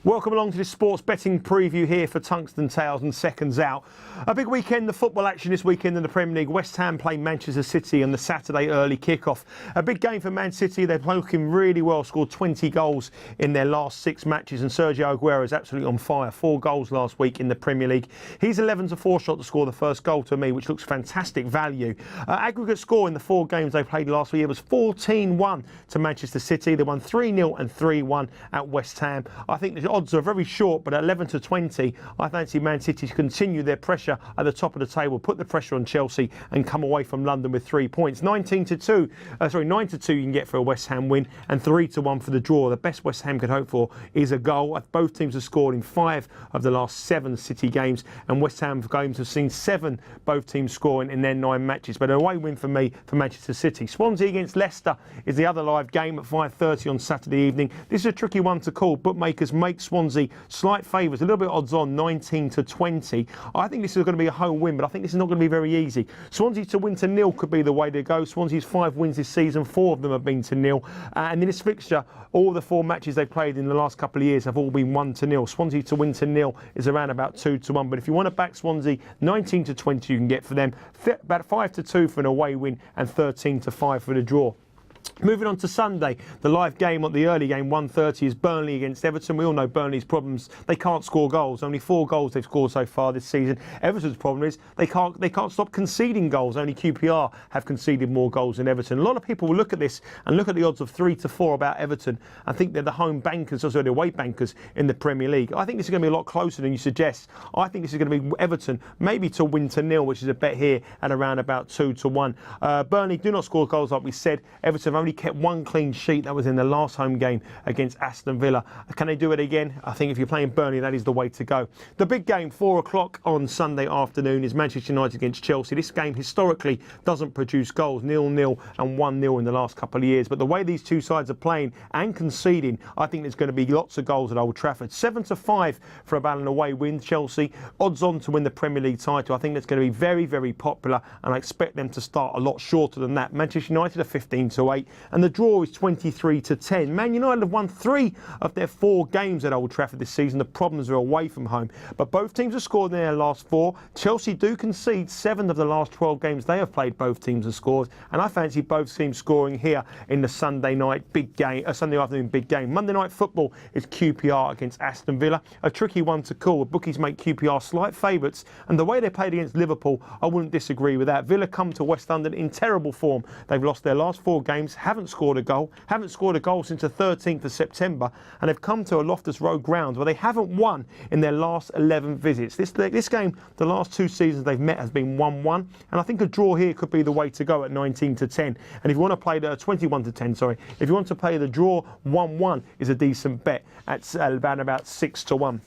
Welcome along to this sports betting preview here for TungstenTales and Seconds Out. A big weekend, the football action this weekend in the Premier League. West Ham play Manchester City on the Saturday early kickoff. A big game for Man City. They're looking really well, scored 20 goals in their last 6 matches, and Sergio Aguero is absolutely on fire. 4 goals last week in the Premier League. He's 11-4 shot to score the first goal to me, which looks fantastic value. Aggregate score in the 4 games they played last week was 14-1 to Manchester City. They won 3-0 and 3-1 at West Ham. I think the odds are very short, but at 11-20, I fancy Man City to continue their pressure at the top of the table, put the pressure on Chelsea and come away from London with 3 points. 9-2 you can get for a West Ham win, and 3-1 for the draw. The best West Ham could hope for is a goal. Both teams have scored in 5 of the last 7 City games, and West Ham games have seen 7 both teams scoring in their 9 matches. But an away win for me for Manchester City. Swansea against Leicester is the other live game at 5:30 on Saturday evening. This is a tricky one to call. Bookmakers make Swansea slight favours, a little bit odds on, 19-20. I think this is going to be a home win, but I think this is not going to be very easy. Swansea to win to nil could be the way to go. Swansea's 5 wins this season, 4 of them have been to nil. And in this fixture, all the 4 matches they've played in the last couple of years have all been 1-0. Swansea to win to nil is around about 2-1. But if you want to back Swansea, 19-20 you can get for them. About 5-2 for an away win and 13-5 for the draw. Moving on to Sunday, the live game, the early game, 1:30, is Burnley against Everton. We all know Burnley's problems. They can't score goals. Only 4 goals they've scored so far this season. Everton's problem is they can't stop conceding goals. Only QPR have conceded more goals than Everton. A lot of people will look at this and look at the odds of 3-4 about Everton and think they're the home bankers, also the away bankers in the Premier League. I think this is going to be a lot closer than you suggest. I think this is going to be Everton, maybe to win to nil, which is a bet here at around about 2-1. Burnley do not score goals like we said. Everton have only kept 1 clean sheet. That was in the last home game against Aston Villa. Can they do it again? I think if you're playing Burnley, that is the way to go. The big game, 4 o'clock on Sunday afternoon, is Manchester United against Chelsea. This game historically doesn't produce goals, 0-0 and 1-0 in the last couple of years. But the way these two sides are playing and conceding, I think there's going to be lots of goals at Old Trafford. 7-5 for about an away win. Chelsea, odds on to win the Premier League title. I think that's going to be very, very popular, and I expect them to start a lot shorter than that. Manchester United are 15-8. And the draw is 23-10. Man United have won 3 of their 4 games at Old Trafford this season. The problems are away from home. But both teams have scored in their last 4. Chelsea do concede 7 of the last 12 games they have played. Both teams have scored. And I fancy both teams scoring here in the Sunday night big game, Sunday afternoon big game. Monday night football is QPR against Aston Villa. A tricky one to call. Bookies make QPR slight favourites. And the way they played against Liverpool, I wouldn't disagree with that. Villa come to West London in terrible form. They've lost their last 4 games, haven't scored a goal since the 13th of September, and they've come to a Loftus Road ground where they haven't won in their last 11 visits. This game, the last 2 seasons they've met, has been 1-1, and I think a draw here could be the way to go at 19-10. And if you want to play the 21-10, if you want to play the draw, 1-1 is a decent bet at about 6-1.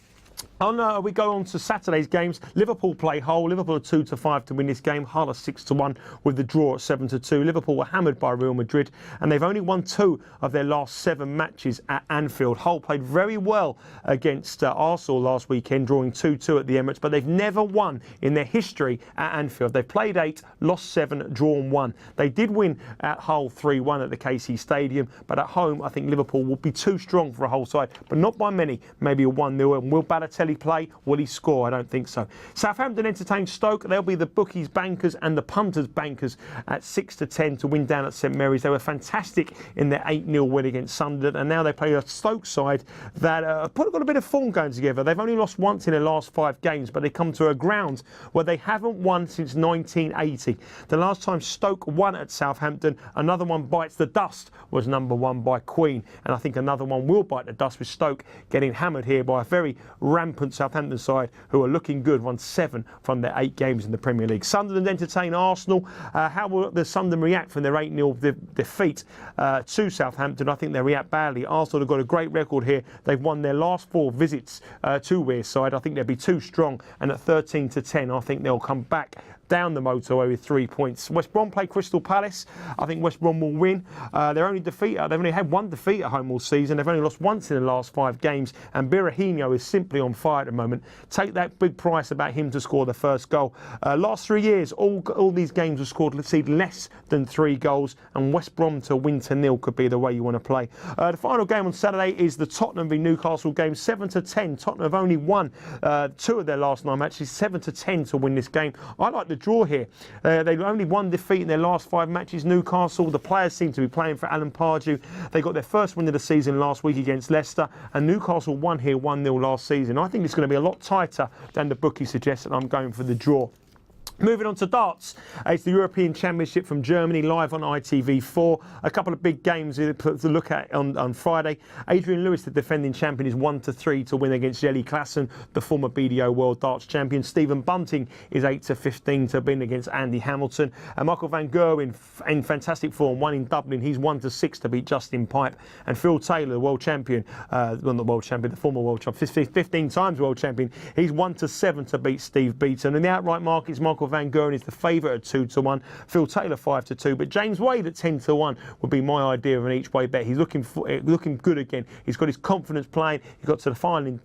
We go on to Saturday's games. Liverpool play Hull. Liverpool are 2-5 to win this game. Hull are 6-1 with the draw at 7-2. Liverpool were hammered by Real Madrid, and they've only won 2 of their last 7 matches at Anfield. Hull played very well against Arsenal last weekend, drawing 2-2 at the Emirates, but they've never won in their history at Anfield. They've played 8, lost 7, drawn 1. They did win at Hull 3-1 at the KC Stadium, but at home I think Liverpool will be too strong for a Hull side, but not by many, maybe a 1-0. And will Balotelli play? Will he score? I don't think so. Southampton entertain Stoke. They'll be the bookies bankers and the punters bankers at 6-10 to win down at St Mary's. They were fantastic in their 8-0 win against Sunderland, and now they play a Stoke side that got a bit of form going together. They've only lost once in their last 5 games, but they come to a ground where they haven't won since 1980. The last time Stoke won at Southampton, another one bites the dust, was number 1 by Queen, and I think another one will bite the dust with Stoke getting hammered here by a very rampant Southampton side who are looking good, won 7 from their 8 games in the Premier League. Sunderland entertain Arsenal. How will the Sunderland react from their 8-0 defeat to Southampton? I think they react badly. Arsenal have got a great record here. They've won their last 4 visits to Wearside. I think they'll be too strong, and at 13-10 I think they'll come back down the motorway with 3 points. West Brom play Crystal Palace. I think West Brom will win. They've only had one defeat at home all season. They've only lost once in the last 5 games, and Birahino is simply on fire at the moment. Take that big price about him to score the first goal. Last 3 years, all these games have scored, let's see, less than 3 goals, and West Brom to win to 0 could be the way you want to play. The final game on Saturday is the Tottenham v Newcastle game, 7-10. Tottenham have only won 2 of their last 9 matches, 7-10 to win this game. I like the draw here. They've only one defeat in their last 5 matches. Newcastle, the players seem to be playing for Alan Pardew. They got their first win of the season last week against Leicester, and Newcastle won here 1-0 last season. I think it's going to be a lot tighter than the bookie suggests, and I'm going for the draw. Moving on to darts, it's the European Championship from Germany, live on ITV4. A couple of big games to look at on Friday. Adrian Lewis, the defending champion, is 1-3 to win against Jelle Klaassen, the former BDO World Darts Champion. Stephen Bunting is 8-15 to win against Andy Hamilton. And Michael van Gerwen in fantastic form, won in Dublin. He's 1-6 to beat Justin Pipe. And Phil Taylor, the world champion, the former world champion, 15 times world champion, he's 1-7 to beat Steve Beaton. In the outright markets, Michael van Gerwen is the favourite at 2-1. Phil Taylor 5-2, but James Wade at 10-1 would be my idea of an each way bet. He's looking good again. He's got his confidence playing. He got to the final in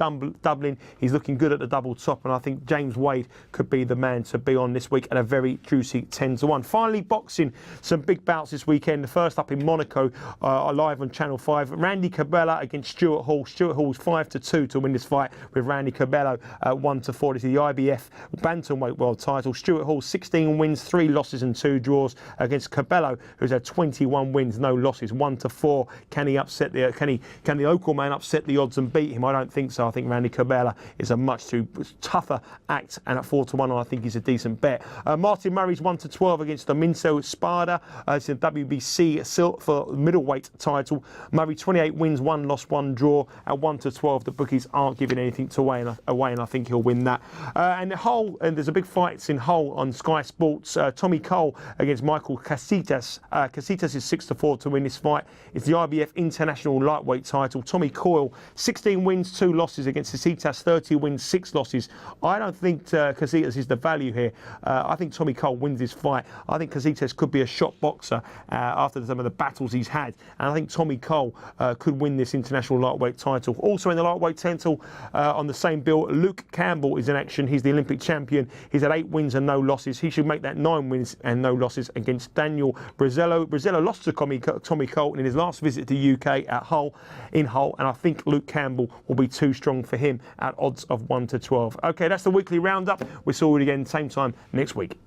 Dublin. He's looking good at the double top, and I think James Wade could be the man to be on this week at a very juicy 10-1. Finally, boxing, some big bouts this weekend. The first up in Monaco, live on Channel 5. Randy Cabello against Stuart Hall. Stuart Hall's 5-2 to win this fight, with Randy Cabello at 1-4. This is the IBF bantamweight world title. Stuart Hall 16 wins, 3 losses and 2 draws against Cabello, who's had 21 wins, no losses, 1-4. Can the local man upset the odds and beat him? I don't think so. I think Randy Cabello is a much too tougher act, and at 4-1 I think he's a decent bet. Martin Murray's 1-12 against Domingo Espada. It's a WBC for middleweight title. Murray 28 wins, 1 loss, 1 draw at 1-12. The bookies aren't giving anything away, and I think he'll win that. And there's a big fight in Hull on Sky Sports. Tommy Cole against Michael Casitas. Casitas is 6-4 to win this fight. It's the IBF International Lightweight title. Tommy Coyle, 16 wins, 2 losses against Casitas, 30 wins, 6 losses. I don't think Casitas is the value here. I think Tommy Cole wins this fight. I think Casitas could be a shot boxer after some of the battles he's had, and I think Tommy Cole could win this International Lightweight title. Also in the lightweight title, on the same bill, Luke Campbell is in action. He's the Olympic champion. He's had 8 wins and no losses. He should make that 9 wins and no losses against Daniel Brazzello. Brazzello lost to Tommy Colton in his last visit to UK at Hull, and I think Luke Campbell will be too strong for him at odds of 1-12. Okay, that's the weekly roundup. We'll see you again same time next week.